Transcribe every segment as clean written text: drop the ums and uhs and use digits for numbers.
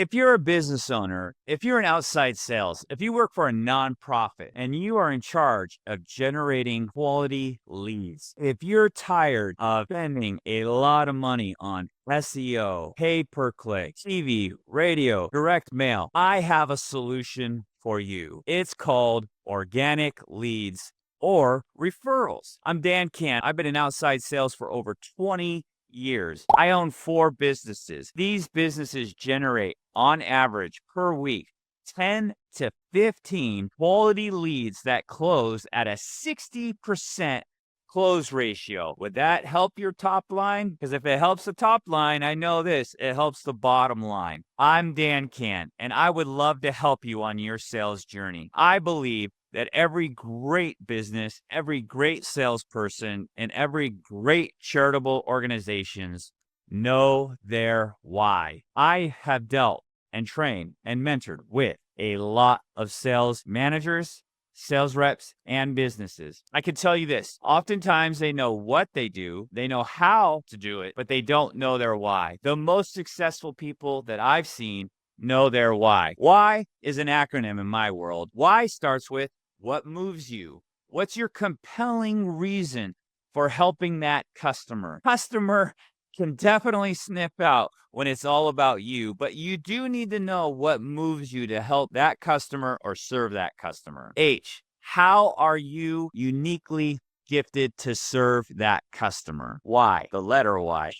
If you're a business owner, if you're in outside sales, if you work for a nonprofit and you are in charge of generating quality leads, if you're tired of spending a lot of money on SEO, pay per click, TV, radio, direct mail, I have a solution for you. It's called organic leads or referrals. I'm Dan Can. I've been in outside sales for over 20 years. I own 4 businesses. These businesses generate, on average, per week, 10 to 15 quality leads that close at a 60% close ratio. Would that help your top line? Because if it helps the top line, I know this, it helps the bottom line. I'm Dan Can, and I would love to help you on your sales journey. I believe that every great business, every great salesperson, and every great charitable organizations know their why. I have dealt and trained and mentored with a lot of sales managers, sales reps, and businesses. I can tell you this, oftentimes they know what they do, they know how to do it, but they don't know their why. The most successful people that I've seen know their why. Why is an acronym in my world. Why starts with what moves you? What's your compelling reason for helping that customer? Customer can definitely sniff out when it's all about you, but you do need to know what moves you to help that customer or serve that customer. H, how are you uniquely gifted to serve that customer? Why? The letter Y.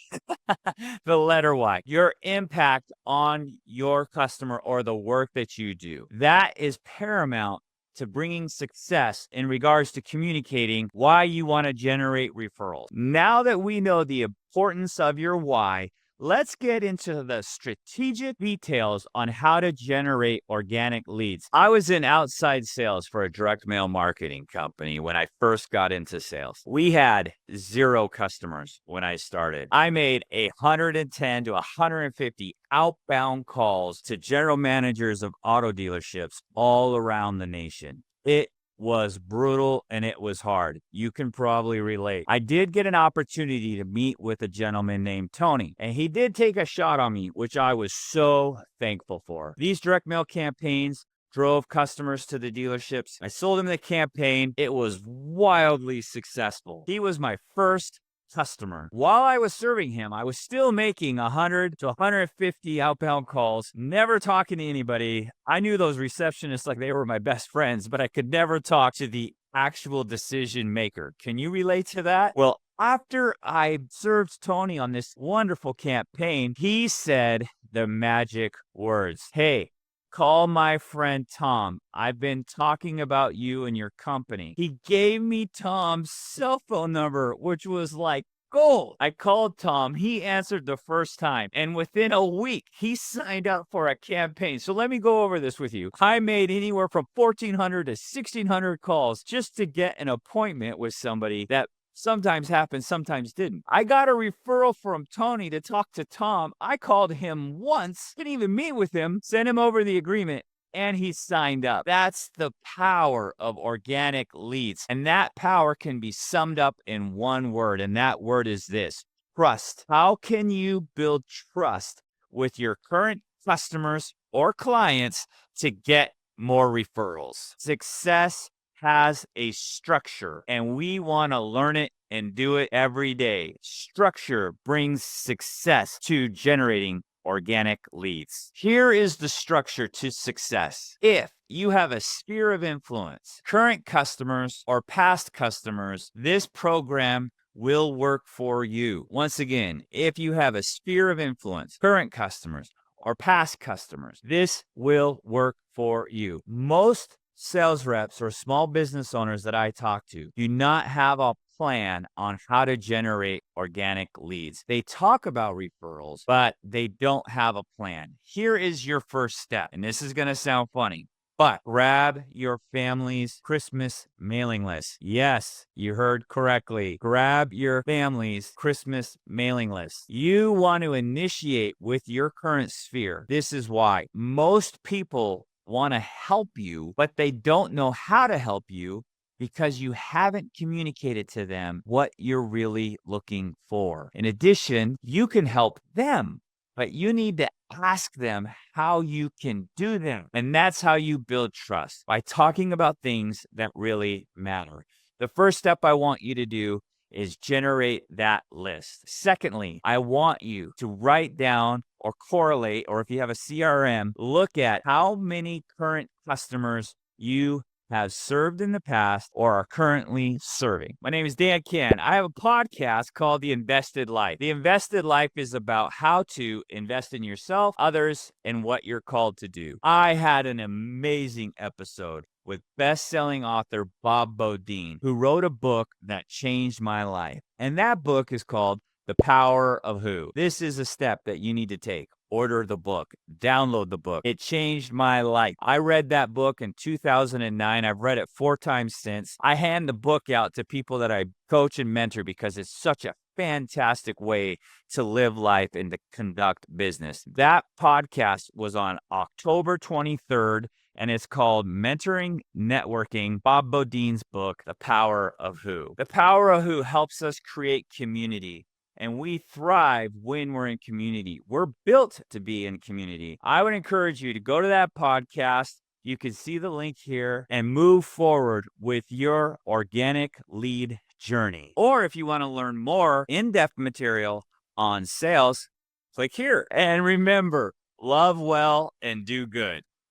The letter Y. Your impact on your customer or the work that you do. That is paramount to bringing success in regards to communicating why you want to generate referrals. Now that we know the importance of your why, let's get into the strategic details on how to generate organic leads. I was in outside sales for a direct mail marketing company when I first got into sales. We had 0 customers when I started. I made 110 to 150 outbound calls to general managers of auto dealerships all around the nation. It was brutal and it was hard. You can probably relate. I did get an opportunity to meet with a gentleman named Tony, and he did take a shot on me, which I was so thankful for. These direct mail campaigns drove customers to the dealerships. I sold him the campaign. It was wildly successful. He was my first customer. While I was serving him, I was still making 100 to 150 outbound calls, never talking to anybody. I knew those receptionists like they were my best friends, but I could never talk to the actual decision maker. Can you relate to that? Well, after I served Tony on this wonderful campaign, he said the magic words. Hey, call my friend Tom. I've been talking about you and your company. He gave me Tom's cell phone number, which was like gold. I called Tom. He answered the first time. And within a week, he signed up for a campaign. So let me go over this with you. I made anywhere from 1,400 to 1,600 calls just to get an appointment with somebody that sometimes happened, sometimes didn't. I got a referral from Tony to talk to Tom. I called him once, didn't even meet with him, sent him over the agreement, and he signed up. That's the power of organic leads. And that power can be summed up in one word, and that word is this: trust. How can you build trust with your current customers or clients to get more referrals? Success has a structure, and we want to learn it and do it every day. Structure brings success to generating organic leads. Here is the structure to success. If you have a sphere of influence, current customers or past customers, this program will work for you. Once again, if you have a sphere of influence, current customers or past customers, this will work for you. Most sales reps or small business owners that I talk to do not have a plan on how to generate organic leads. They talk about referrals, but they don't have a plan. Here is your first step, and this is going to sound funny, but grab your family's Christmas mailing list. Yes, you heard correctly. Grab your family's Christmas mailing list. You want to initiate with your current sphere. This is why most people want to help you, but they don't know how to help you because you haven't communicated to them what you're really looking for. In addition, you can help them, but you need to ask them how you can do them. And that's how you build trust, by talking about things that really matter. The first step I want you to do is generate that list. Secondly, I want you to write down or correlate, or if you have a CRM, look at how many current customers you have served in the past or are currently serving. My name is Dan Ken. I have a podcast called The Invested Life. The Invested Life is about how to invest in yourself, others, and what you're called to do. I had an amazing episode with best-selling author Bob Bodine, who wrote a book that changed my life. And that book is called The Power of Who. This is a step that you need to take. Order the book, download the book. It changed my life. I read that book in 2009. I've read it 4 times since. I hand the book out to people that I coach and mentor because it's such a fantastic way to live life and to conduct business. That podcast was on October 23rd, and it's called Mentoring Networking, Bob Bodine's book, The Power of Who. The Power of Who helps us create community. And we thrive when we're in community. We're built to be in community. I would encourage you to go to that podcast. You can see the link here and move forward with your organic lead journey. Or if you want to learn more in-depth material on sales, click here. And remember, love well and do good.